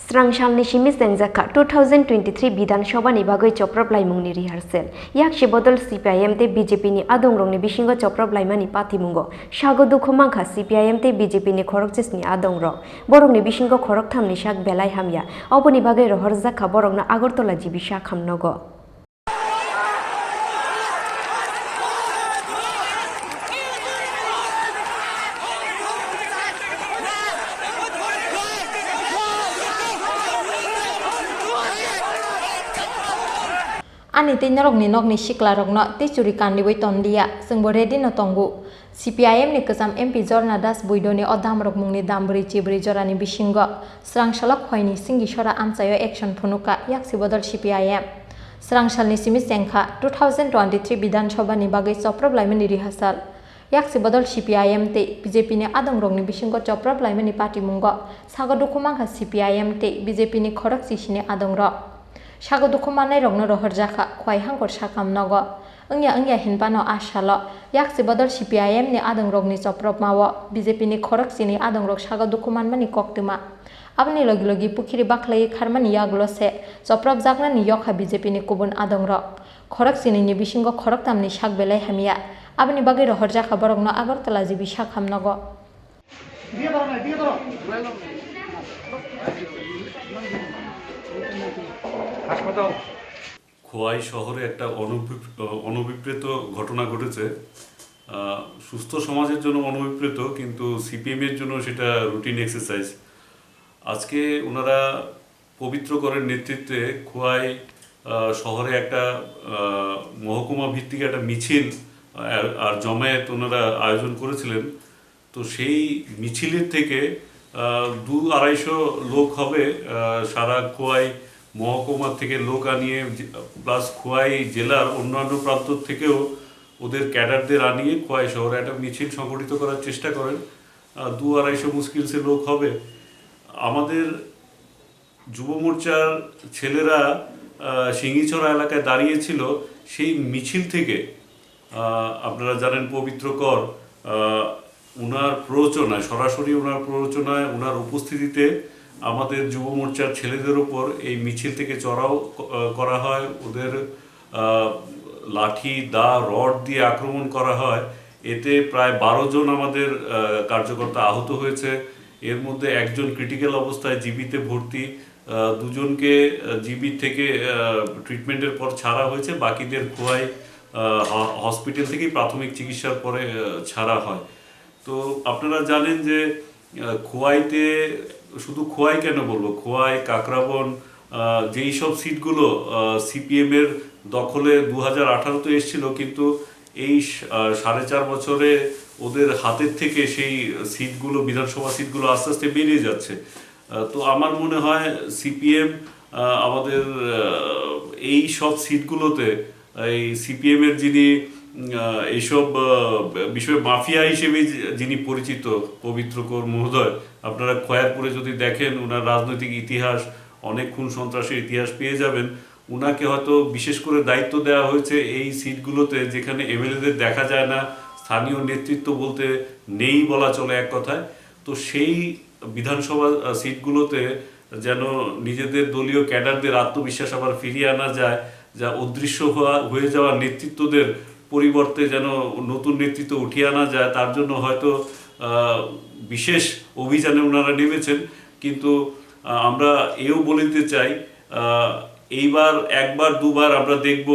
Srangsalni Shimis Dengjaka 2023 Bidhansabha ni bagoi chopraplaimungni rehearsal. Yakshi bodol CPIM te BJP ni adongrongni bisingo chopraplaimani patimungo. Sago dukhumangkha CPIM te BJP ni khorokjesni adongrok. Borokni bisingo khorokthamni sak belai hamya. Oboni bagoi rohorjaka borokna Agartala jibisa khamnogo. Ani te norokni nokni siklarokno te churikani boi tondia sengbo ready no tongu CPIM ni kesam MP Jorna Das Buidoni odamrok mungni dambri chibri jorani bisingo srangsalok khoini singi sora amchayo action phunuka yaksi bodol CPIM srangsalni simi sengkha 2023 Bidhansabha ni bagai chopraplaimani rehearsal yaksi bodol CPIM te BJP ni adongrokni bisingo chopraplaimani party mungo sago dukhumangkha CPIM te BJP ni khorok sisini adongrok Sago dukumanai rokno rohorjaka khwai hangkor sakam nogo engya hinpano asalo yaksi bodol CPIM ni adongrokni choprapmao BJP ni khorok sini adongrok sago dukumanmani koktuma abni logi pukhiri baklai kharmani yaglose choprapjakna ni yokha BJP ni kubun adongrok khorok sini ni bisingo khoroktamni sak belai hamia abni bagai rohorjaka borokno Agartala jibi sakam nogo Khowai শহরে একটা অনভিপ্রেত ঘটনা ঘটেছে সুস্থ সমাজের জন্য অনভিপ্রেত কিন্তু CPM এর জন্য সেটা রুটিন এক্সারসাইজ আজকে ওনারা পবিত্র করের নেতৃত্বে খোয়াই শহরে একটা মহকুমা ভিত্তিক একটা মিছিল আর জমায়েত ওনারা আয়োজন করেছিলেন তো সেই মিছিলের থেকে 200-250 লোক হবে সারা খোয়াই মহকুমা থেকে লোক আনিয়ে প্লাস খোয়াই জেলার অন্যান্য প্রান্ত থেকেও ওদের ক্যাডারদের আনিয়ে খোয়াই শহরে একটা মিছিল সংগঠিত করার চেষ্টা করেন 200-250 মুশকিলসে লোক হবে আমাদের যুব মোর্চার ছেলেরা সিঙ্গিছড়া এলাকায় দাঁড়িয়েছিল সেই মিছিল থেকে আপনারা জানেন পবিত্র কর ওনার প্ররোচনায় সরাসরি ওনার প্ররোচনায় ওনার উপস্থিতিতে আমাদের যুব মোর্চার ছেলেদের উপর এই মিছিল থেকে চড়াও করা হয় ওদের লাঠি দা রড দিয়ে আক্রমণ করা হয় এতে প্রায় 12 জন আমাদের কার্যকর্তা আহত হয়েছে এর মধ্যে একজন ক্রিটিক্যাল অবস্থায় জিবিতে ভর্তি দুজনকে জিবি থেকে ট্রিটমেন্টের পর ছাড়া হয়েছে বাকিদের খোয়াই হসপিটাল থেকেই প্রাথমিক চিকিৎসার পরে ছাড়া হয় তো আপনারা জানেন যে খোয়াইতে শুধু খোয়াই কেন বলবো খোয়াই কাকরাবন যেই সব সিটগুলো সিপিএম এর দখলে 2018 তে এসেছিল কিন্তু এই 4.5 বছরে ওদের হাতের থেকে সেই সিটগুলো বিধানসভা সিটগুলো আস্তে আস্তে বেরিয়ে যাচ্ছে তো আমার মনে হয় সিপিএম আমাদের এই সব সিটগুলোতে এই সিপিএম এর যিনি এইসব বিষয়ে মাফিয়া হিসেবে যিনি পরিচিত পবিত্রকর মহোদয় আপনারা খয়ারপুরে যদি দেখেন ওনার রাজনৈতিক ইতিহাস অনেক খুন সন্ত্রাসের ইতিহাস পেয়ে যাবেন ওনাকে হয়তো বিশেষ করে দায়িত্ব দেওয়া হয়েছে এই সিটগুলোতে যেখানে এমএলএদের দেখা যায় না স্থানীয় নেতৃত্ব বলতে নেই বলা চলে এক কথায় তো সেই বিধানসভা সিটগুলোতে যেন নিজেদের দলীয় ক্যাডারদের আত্মবিশ্বাস আবার ফিরিয়ে আনা যায় যা অদৃশ্য হয়ে যাওয়া নেতৃত্বদের পরিবর্তে যেন নতুন নেতৃত্ব উঠিয়ে আনা যায় তার জন্য হয়তো বিশেষ অভিযানে ওনারা নেমেছেন কিন্তু আমরা এও বলতে চাই এইবার একবার দুবার আমরা দেখব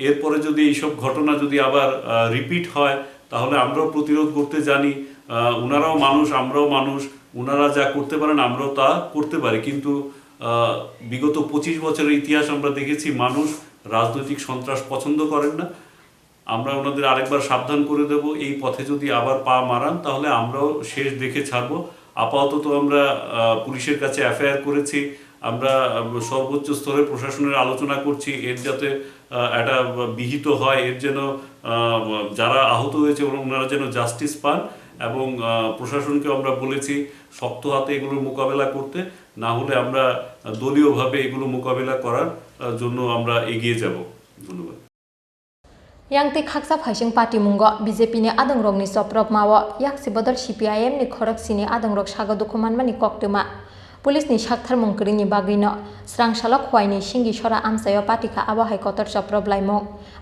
এরপরে যদি এইসব ঘটনা যদি আবার রিপিট হয় তাহলে আমরাও প্রতিরোধ করতে জানি ওনারাও মানুষ আমরাও মানুষ ওনারা যা করতে পারেন আমরাও তা করতে পারি কিন্তু বিগত 25 বছরের ইতিহাস আমরা দেখেছি মানুষ রাজনৈতিক সন্ত্রাস পছন্দ করেন না আমরা ওনাদের আরেকবার সাবধান করে দেব এই পথে যদি আবার পা মারান তাহলে আমরাও শেষ দেখে ছাড়বো আপাতত আমরা পুলিশের কাছে এফআইআর করেছি আমরা সর্বোচ্চ স্তরে প্রশাসনের আলোচনা করছি এর যাতে একটা বিহিত হয় এর যেন যারা আহত হয়েছে ওনারা যেন জাস্টিস পান এবং প্রশাসনকে আমরা বলেছি শক্ত হাতে এগুলোর মোকাবেলা করতে না হলে আমরা দলীয়ভাবে এগুলো মোকাবেলা করার জন্য আমরা এগিয়ে যাব ধন্যবাদ Yang ti khaksa phaising party mungo BJP ni adongrok ni choprapmao yaksi bodol CPIM ni khorok sini adongrok sago dukumanmani koktuma पुलिसनि साक्थारमुं गैयैनि बागैनो स्रांसालो खवाइनि सिंगि सरा आमसायाव पार्टीखा आबाहाय कतर चप्रबलायमुं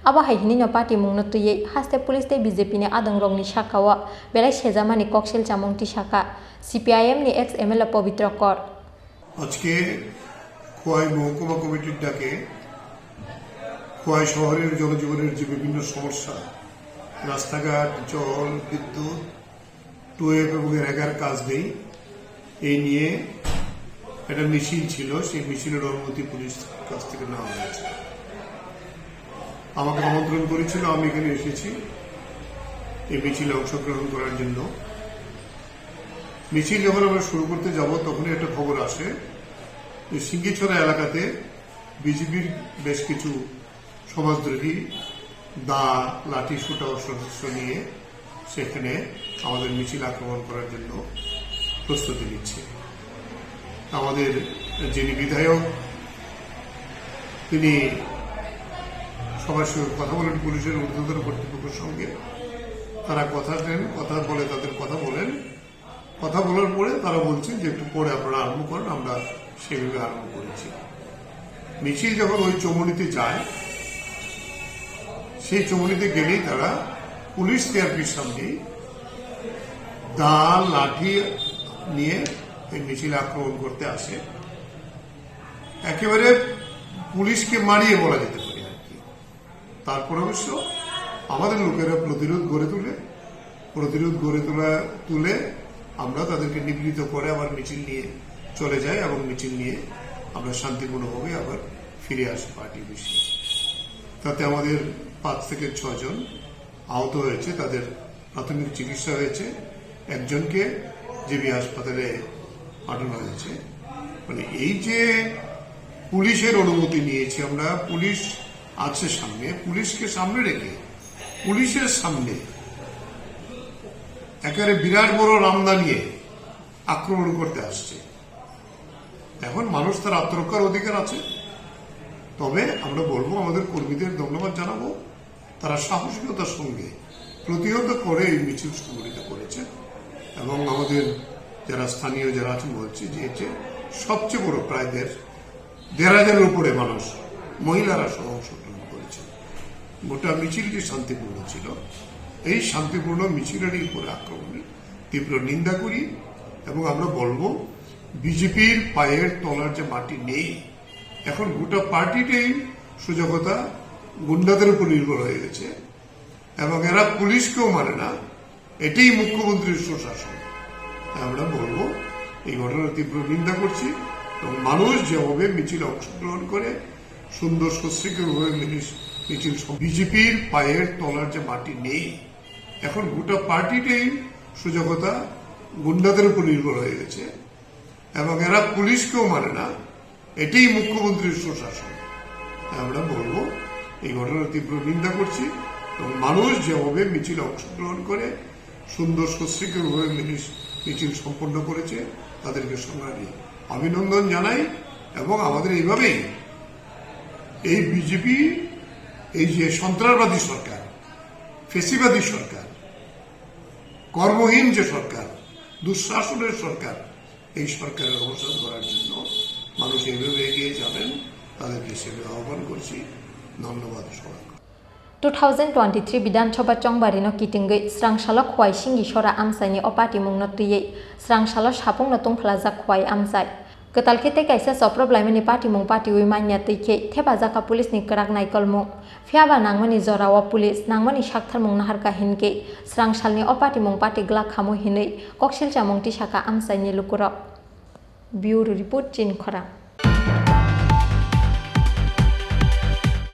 आबाहाय हिनिनो पार्टी मुंनो तुयै हास्ते पुलिस दे बीजेपीनि आदंरंनि शाखाव बेलाय सेजामानि कक्सिल चामुंति शाखा सीपीआईएम नि एक्स एमएलए पवित्र कर আজকে খোয়াই মহকুমা কমিটির ডাকে খোয়াই শহরের জনজীবনের যে বিভিন্ন সমস্যা রাস্তাঘাট জল বিদ্যুৎ টুয়েব এবং এলাকার কাজ নেই এই নিয়ে একটা মিছিল ছিল সেই মিছিলের অনুমতি পুলিশ কাছ থেকে নেওয়া হয়েছে আমাকে আমন্ত্রণ করেছিল আমি এখানে এসেছি এই মিছিলে অংশগ্রহণ করার জন্য মিছিল যখন আমরা শুরু করতে যাব তখনই একটা খবর আসে যে সিঙ্গিছড়া এলাকাতে বিজেপির বেশ কিছু সমাজদ্রোহী দা লাঠি সোটা সদস্য নিয়ে সেখানে আমাদের মিছিল আক্রমণ করার জন্য প্রস্তুতি নিচ্ছে আমাদের যিনি বিধায়ক তিনি সবার সঙ্গে কথা বলেন পুলিশের ঊর্ধ্বতন কর্তৃপক্ষের সঙ্গে তারা কথা দেন কথা বলে তাদের কথা বলেন কথা বলার পরে তারা বলছেন যে একটু পরে আপনারা আরম্ভ করেন আমরা সেভাবে আরম্ভ করেছি মিছিল যখন ওই চমনিতে যায় সেই চমনিতে গেলেই তারা পুলিশ সিআরপির সামনে দা লাঠি নিয়ে এই মিছিল আক্রমণ করতে আসে একেবারে পুলিশকে মারিয়ে বলা যেতে পারে আর কি তারপর অবশ্য আমাদের লোকেরা প্রতিরোধ গড়ে তুলে আমরা তাদেরকে নিবৃত করে আবার মিছিল নিয়ে চলে যাই এবং মিছিল নিয়ে আমরা শান্তিপূর্ণভাবে আবার ফিরে আসি পার্টি অফিসে তাতে আমাদের 5 থেকে 6 জন আহত হয়েছে তাদের প্রাথমিক চিকিৎসা হয়েছে একজনকে জিবি হাসপাতালে পাঠানো হয়েছে মানে এই যে পুলিশের অনুমতি নিয়েছি আমরা পুলিশ আছে সামনে পুলিশকে সামনে রেখে পুলিশের সামনে একেবারে বিরাট বড় রামদা নিয়ে আক্রমণ করতে আসছে এখন মানুষ তার আত্মরক্ষার অধিকার আছে তবে আমরা বলবো আমাদের কর্মীদের ধন্যবাদ জানাবো তারা সাহসিকতার সঙ্গে প্রতিহত করে এই মিছিল সংগঠিত করেছে এবং আমাদের যারা স্থানীয় যারা আছেন বলছি যে এতে সবচেয়ে বড় প্রায় 1,500 উপরে মানুষ মহিলারা সহ অংশগ্রহণ করেছে গোটা মিছিলটি শান্তিপূর্ণ ছিল এই শান্তিপূর্ণ মিছিলের উপরে আক্রমণের তীব্র নিন্দা করি এবং আমরা বলবো বিজেপির পায়ের তলার যে মাটি নেই এখন গোটা পার্টিটাই সুযোগতা গুন্ডাদের উপর নির্ভর হয়ে গেছে এবং এরা পুলিশকেও মানে না এটাই মুখ্যমন্ত্রীর সুশাসন আমরা বলবো এই ঘটনার তীব্র নিন্দা করছি এবং মানুষ যেভাবে মিছিলে অংশগ্রহণ করে সুন্দর সুশৃঙ্খলভাবে মিছিল বিজেপির পায়ের তলার যে মাটি নেই এখন গোটা পার্টিটাই সুযোগতা গুন্ডাদের উপর নির্ভর হয়ে গেছে এবং এরা পুলিশকেও মানে না এটাই মুখ্যমন্ত্রীর সুশাসন আমরা বলবো এই ঘটনার তীব্র নিন্দা করছি এবং মানুষ যেভাবে মিছিলে অংশগ্রহণ করে সুন্দর সুশৃঙ্খলভাবে মিছিল সম্পন্ন করেছে তাদেরকে সংগ্রামী অভিনন্দন জানাই এবং আমাদের এইভাবেই এই বিজেপি এই যে সন্ত্রাসবাদী সরকার ফেসিবাদী সরকার কর্মহীন যে সরকার দুঃশাসনের সরকার এই সরকারের অবসান করার জন্য মানুষ এইভাবে এগিয়ে যাবেন তাদেরকে সেভাবে আহ্বান করছি ধন্যবাদ সবাই 2023 বিধানসভা চংবারিনো কিটিংগৈ স্রাংসালো খवाइ सिंगि सरा आमसाइनि अपाति मुंनो तुयै स्रांसालो सापुंनो तुंफ्लाजा खवाइ आमसाइ गतालखेते काइसा सप्रबलाइमानि पार्टी मुं पार्टी उइ मान्या तैखे थेबा जाका पुलिसनि कराक नायकलमुं फियाबा नांगमानि जरावा पुलिस नांगमानि साक्थार मुं नाहारका हिनके स्रांसालनि अपाति मुं पार्टी ग्ला खामु हिनै कक्सिल चामुंति साका आमसाइनि लुकुराव ब्यूरो रिपोर्ट चिन खरा।